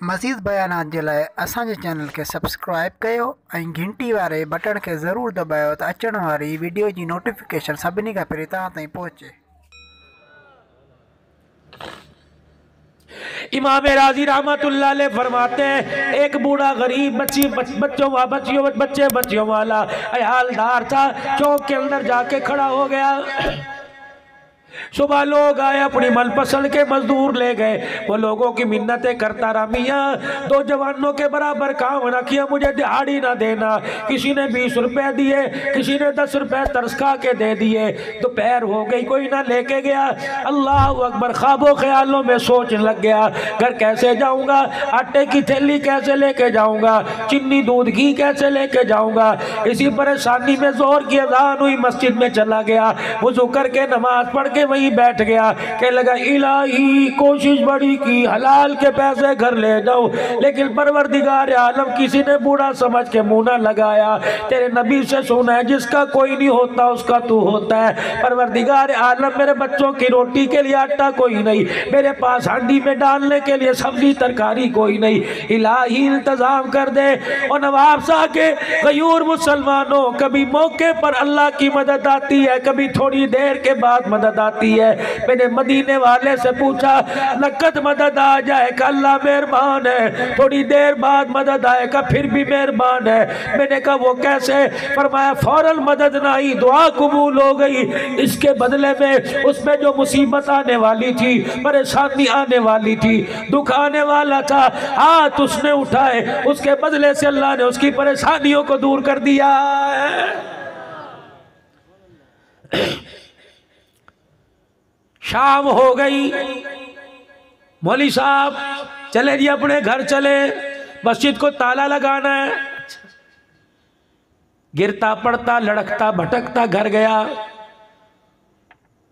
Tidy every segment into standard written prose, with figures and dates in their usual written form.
मज़ीद बयानात जे लाइ असांजे चैनल खे सब्सक्राइब कयो ऐं घंटी वारे बटण खे ज़रूरु दॿायो त अचण वारी वीडियो जी नोटिफिकेशन सभिनी खां पहिरीं तव्हां ताईं पहुचे। इमाम राजी रहमतुल्लाह अलैह फरमाते हैं, एक बूढ़ा गरीब बच्चियों वाला अयालदार था, चौक के अंदर जाके खड़ा हो गया। सुबह लोग आए, अपनी मनपसंद के मजदूर ले गए। वो लोगों की मिन्नतें करता रहा, मियाँ 2 जवानों के बराबर काम ना किया, मुझे दिहाड़ी ना देना। किसी ने 20 रुपए दिए, किसी ने 10 रुपए तरस खा के दे दिए। दोपहर हो गई, कोई ना लेके गया। अल्लाह अकबर, ख्वाबों ख्यालों में सोचने लग गया, घर कैसे जाऊंगा, आटे की थैली कैसे लेके जाऊंगा, चीनी दूध घी कैसे लेके जाऊंगा। इसी परेशानी में जोर की अजान हुई, मस्जिद में चला गया, वुजू करके नमाज पढ़ के वहीं बैठ गया। कह लगा, इलाही कोशिश बड़ी की, हलाल के पैसे घर ले जाऊं, लेकिन परवरदिगार आलम किसी ने बूढ़ा समझ के मुंह ना लगाया। तेरे नबी से सुना है, जिसका कोई नहीं होता उसका तू होता है। परवरदिगार आलम, मेरे बच्चों की रोटी के लिए आटा कोई नहीं, मेरे पास हांडी में डालने के लिए सब्जी तरकारी कोई नहीं, इलाही इंतजाम कर दे। और नवाब साहब के गयूर मुसलमानों, कभी मौके पर अल्लाह की मदद आती है, कभी थोड़ी देर के बाद मदद आती है। मैंने मदीने वाले से पूछा, नकद मदद आ जाए का अल्लाह मेहरबान है, थोड़ी देर बाद मदद आएगा फिर भी मेहरबान है। मैंने कहा वो कैसे? फरमाया, फौरन मदद ना आई, दुआ कबूल हो गई। इसके बदले में उसमें जो मुसीबत आने वाली थी, परेशानी आने वाली थी, दुख आने वाला था, हाथ उसने उठाए, उसके बदले से अल्लाह ने उसकी परेशानियों को दूर कर दिया। शाम हो गई, मौली साहब चले जी अपने घर चले, मस्जिद को ताला लगाना है। गिरता पड़ता लड़कता भटकता घर गया।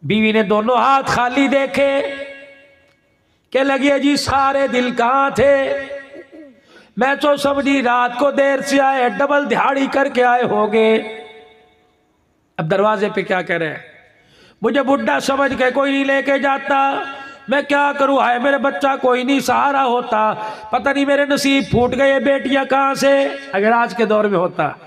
बीवी ने दोनों हाथ खाली देखे, क्या लगी जी सारे दिल कहां थे? मैं तो समझी रात को देर से आए, डबल दिहाड़ी करके आए होगे। अब दरवाजे पे क्या कह रहे हैं, मुझे बुढ़ा समझ के कोई नहीं लेके जाता, मैं क्या करूं, हाय मेरे बच्चा कोई नहीं सहारा होता, पता नहीं मेरे नसीब फूट गए, बेटियां कहां से। अगर आज के दौर में होता,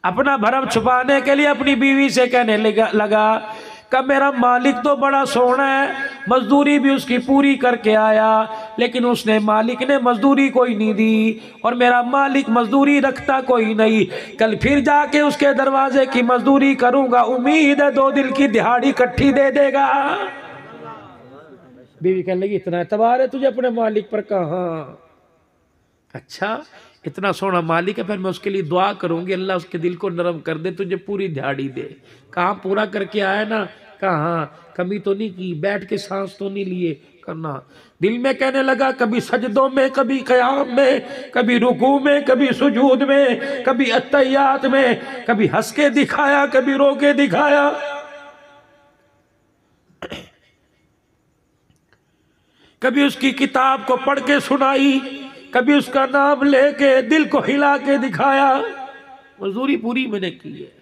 अपना भरम छुपाने के लिए अपनी बीवी से कहने लगा कि मेरा मालिक तो बड़ा सोना है, मजदूरी भी उसकी पूरी करके आया, लेकिन उसने मालिक ने मजदूरी कोई नहीं दी, और मेरा मालिक मजदूरी रखता कोई नहीं। कल फिर जाके उसके दरवाजे की मजदूरी करूंगा, उम्मीद है 2 दिन की दिहाड़ी इकट्ठी दे देगा। बीवी कहने लगी, इतना एतबार है तुझे अपने मालिक पर? कहा, अच्छा इतना सोना मालिक है, फिर मैं उसके लिए दुआ करूंगी, अल्लाह उसके दिल को नरम कर दे, तुझे पूरी दिहाड़ी दे। कहाँ पूरा करके आया ना, कहाँ कमी तो नहीं की, बैठ के सांस तो नहीं लिए करना। दिल में कहने लगा, कभी सजदों में, कभी क़याम में, कभी रुकू में, कभी सुजूद में, कभी अत्तहियात में, कभी हंस के दिखाया, कभी रो के दिखाया। कभी उसकी किताब को पढ़ के सुनाई, कभी उसका नाम लेके दिल को हिला के दिखाया। मजदूरी पूरी मैंने की है।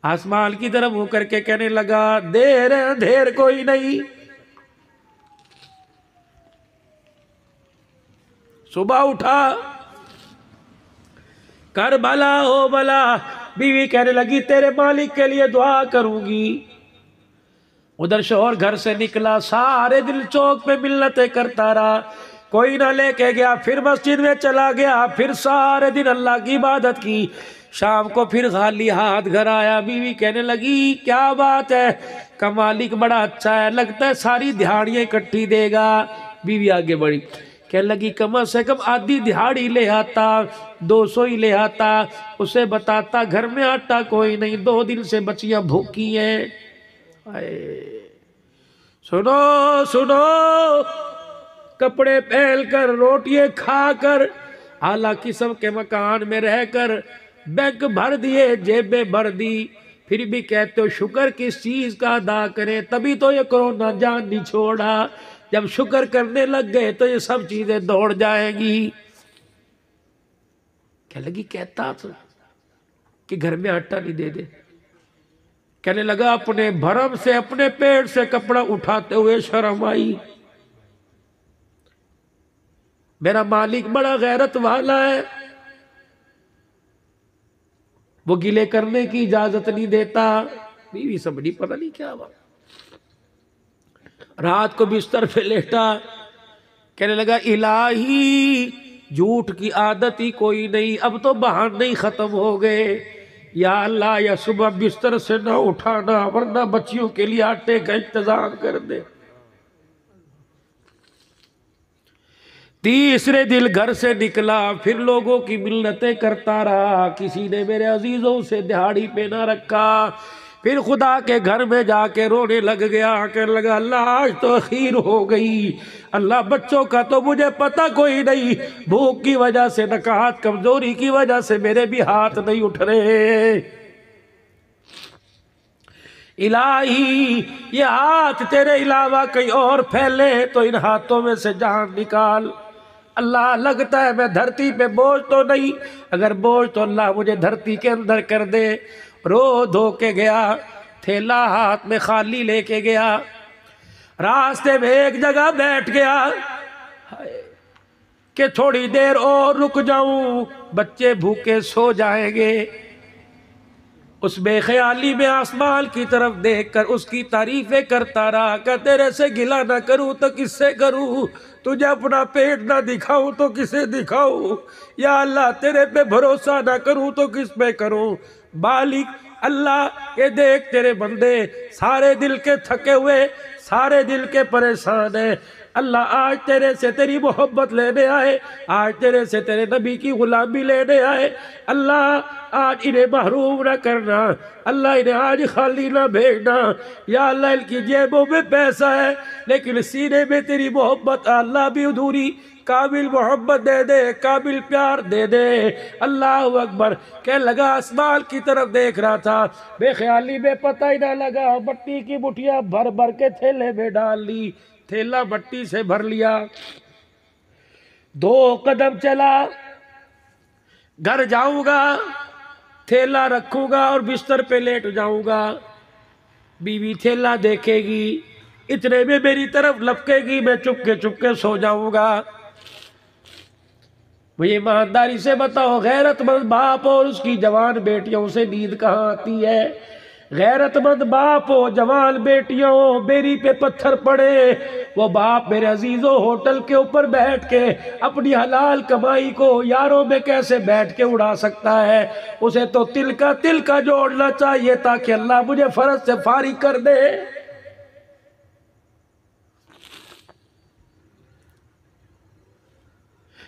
आसमान की तरफ मुंह करके कहने लगा, देर अंधेर कोई नहीं। सुबह उठा, कर भला हो भला। बीवी कहने लगी, तेरे मालिक के लिए दुआ करूंगी। उधर शोहर घर से निकला, सारे दिन चौक पे मिन्नतें करता रहा, कोई ना लेके गया। फिर मस्जिद में चला गया, फिर सारे दिन अल्लाह की इबादत की। शाम को फिर खाली हाथ घर आया। बीवी कहने लगी, क्या बात है? का मालिक बड़ा अच्छा है, लगता है सारी दिहाड़ियां इकट्ठी देगा। बीवी आगे बढ़ी, कहने लगी, कम से कम आधी दिहाड़ी ले आता, 200 ही ले आता, उसे बताता घर में आटा कोई नहीं, 2 दिन से बच्चियां भूखी हैं। सुनो सुनो, कपड़े पहनकर, रोटियां खाकर, आला किस्म के मकान में रहकर, बैंक भर दिए, जेबें भर दी, फिर भी कहते हो शुक्र किस चीज का अदा करें? तभी तो ये कोरोना जान नहीं छोड़ा। जब शुक्र करने लग गए तो ये सब चीजें दौड़ जाएंगी। क्या लगी, कहता था कि घर में आटा नहीं दे दे। कहने लगा, अपने भरम से, अपने पेट से कपड़ा उठाते हुए शर्म आई। मेरा मालिक बड़ा गैरत वाला है, वो गिले करने की इजाजत नहीं देता। बीवी समझी पता नहीं क्या हुआ। रात को बिस्तर पे लेटा, कहने लगा इलाही झूठ की आदत ही कोई नहीं, अब तो बहाने ही खत्म हो गए। या अल्लाह, या सुबह बिस्तर से ना उठाना वरना बच्चियों के लिए आटे का इंतजाम कर दे। तीसरे दिन घर से निकला, फिर लोगों की मिन्नतें करता रहा, किसी ने मेरे अजीजों से दिहाड़ी पे ना रखा। फिर खुदा के घर में जाके रोने लग गया, कहने लगा अल्लाह आज तो अखीर हो गई। अल्लाह बच्चों का तो मुझे पता कोई नहीं, भूख की वजह से, नकाहत कमजोरी की वजह से मेरे भी हाथ नहीं उठ रहे। इलाही ये हाथ तेरे अलावा कहीं और फैले तो इन हाथों में से जान निकाल। अल्लाह लगता है मैं धरती पे बोझ तो नहीं, अगर बोझ तो अल्लाह मुझे धरती के अंदर कर दे। रो धो के गया, थैला हाथ में खाली लेके गया, रास्ते में एक जगह बैठ गया कि थोड़ी देर और रुक जाऊं, बच्चे भूखे सो जाएंगे। उस बेख्याली में आसमान की तरफ देखकर उसकी तारीफें करता रहा कि तेरे से गिला ना करूं तो किससे करूं, तुझे अपना पेट ना दिखाऊं तो किसे दिखाऊं, या अल्लाह तेरे पे भरोसा ना करूं तो किस पे करूं। मालिक अल्लाह ये देख तेरे बंदे सारे दिल के थके हुए, सारे दिल के परेशान है। अल्लाह आज तेरे से तेरी मोहब्बत लेने आए, आज तेरे से तेरे नबी की गुलामी लेने आए। अल्लाह आज इन्हें महरूम ना करना, अल्लाह इन्हें आज खाली ना भेजना। या अल्लाह इनकी जेबों में पैसा है लेकिन सीने में तेरी मोहब्बत अल्लाह भी अधूरी, काबिल मोहब्बत दे दे, काबिल प्यार दे दे। अल्लाह अकबर। कह लगा आसमान की तरफ देख रहा था, बेख्याली में पता ही ना लगा मट्टी की मुठियां भर भर के थैले में डाल ली, थैला मट्टी से भर लिया। 2 कदम चला, घर जाऊंगा, थैला रखूंगा और बिस्तर पे लेट जाऊंगा। बीवी थैला देखेगी, इतने में मेरी तरफ लपकेगी, मैं चुपके सो जाऊंगा। मुझे ईमानदारी से बताओ, गैरतमंद बाप और उसकी जवान बेटियों से नींद कहाँ आती है? गैरतमंद बाप हो, जवान बेटियों हो, बेरी पे पत्थर पड़े, वो बाप मेरे अजीजों होटल के ऊपर बैठ के अपनी हलाल कमाई को यारों में कैसे बैठ के उड़ा सकता है? उसे तो तिल का जोड़ना चाहिए ताकि अल्लाह मुझे फर्ज से फारिग कर दे।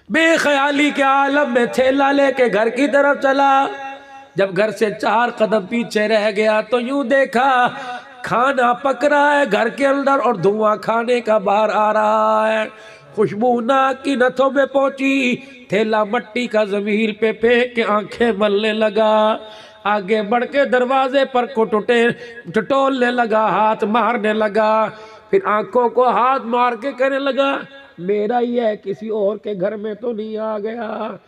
बेख्याली के आलम में थैला लेके घर की तरफ चला। जब घर से 4 कदम पीछे रह गया तो यूं देखा खाना पक रहा है घर के अंदर और धुआं खाने का बाहर आ रहा है। खुशबू नाक की नथों में पहुंची, थैला मट्टी का जमीन पे फेंक के आंखें मलने लगा। आगे बढ़ के दरवाजे पर को टटोलने लगा, हाथ मारने लगा। फिर आंखों को हाथ मार के कहने लगा मेरा ही है, किसी और के घर में तो नहीं आ गया।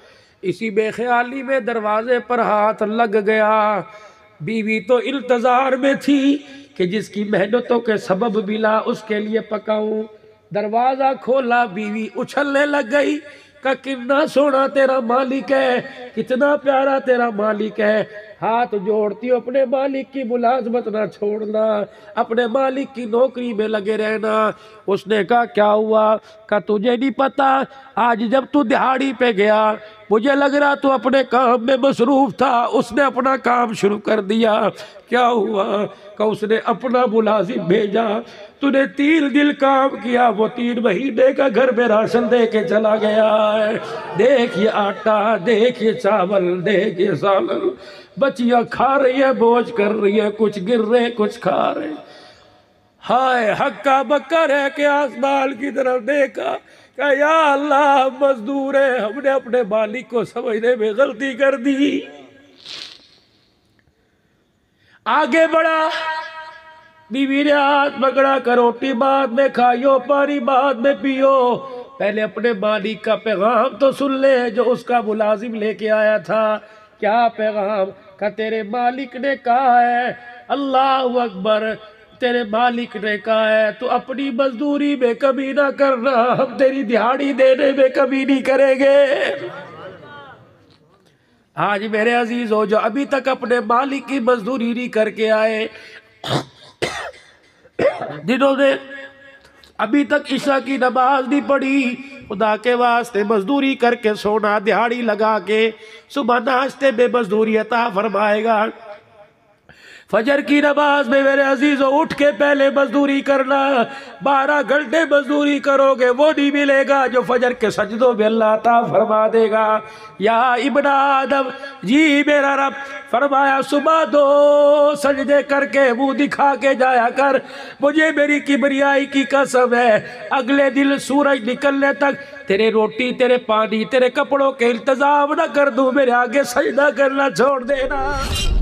इसी बेख्याली में दरवाजे पर हाथ लग गया। बीवी तो इंतजार में थी कि जिसकी मेहनतों के सबब मिला उसके लिए पकाऊं। दरवाजा खोला, बीवी उछलने लग गई का कितना सोना तेरा मालिक है, कितना प्यारा तेरा मालिक है। हाथ जोड़ती हो, अपने मालिक की मुलाजमत ना छोड़ना, अपने मालिक की नौकरी में लगे रहना। उसने कहा क्या हुआ? का तुझे नहीं पता, आज जब तू दिहाड़ी पे गया मुझे लग रहा तू अपने काम में मसरूफ था, उसने अपना काम शुरू कर दिया। क्या हुआ? का उसने अपना मुलाजिम भेजा, तूने 3 दिन काम किया, वो 3 महीने का घर में राशन दे के चला गया है। देखिए आटा, देखिए चावल, देखिए सालन, बच्चियां खा रही है, बोझ कर रही है, कुछ गिर रहे कुछ खा रहे। हाय हक्का बक्का रह के आसमान की तरफ देखा, कहा या अल्लाह मजदूर है, हमने अपने मालिक को समझने में गलती कर दी। आगे बढ़ा, बीवी ने हाथ पकड़ा कर रोटी बाद में खाइयो, पानी बाद में पियो, पहले अपने मालिक का पैगाम तो सुन ले जो उसका मुलाजिम लेके आया था। क्या पैगाम? का तेरे मालिक ने कहा है, अल्लाह अकबर, तेरे मालिक ने कहा है तो अपनी मजदूरी में कमी ना करना, हम तेरी दिहाड़ी देने में कमी नहीं करेंगे। आज मेरे अजीज हो जो अभी तक अपने मालिक की मजदूरी नहीं करके आए, जिन्होंने अभी तक ईशा की नमाज नहीं पढ़ी, खुदा के वास्ते मजदूरी करके सोना, दिहाड़ी लगा के सुबह नाश्ते में मजदूरी अता फरमाएगा। फजर की नमाज में मेरे अजीजों उठ के पहले मजदूरी करना, 12 घंटे मजदूरी करोगे वो नहीं मिलेगा जो फजर के सजदों में अल्लाह अता फरमा देगा। या इब्न आदम जी मेरा रब फरमाया सुबह 2 सजदे करके मुंह दिखा के जाया कर, मुझे मेरी किबरियाई की कसम है अगले दिन सूरज निकलने तक तेरे रोटी, तेरे पानी, तेरे कपड़ों के इंतजाम न कर दूं, मेरे आगे सजदा करना छोड़ देना।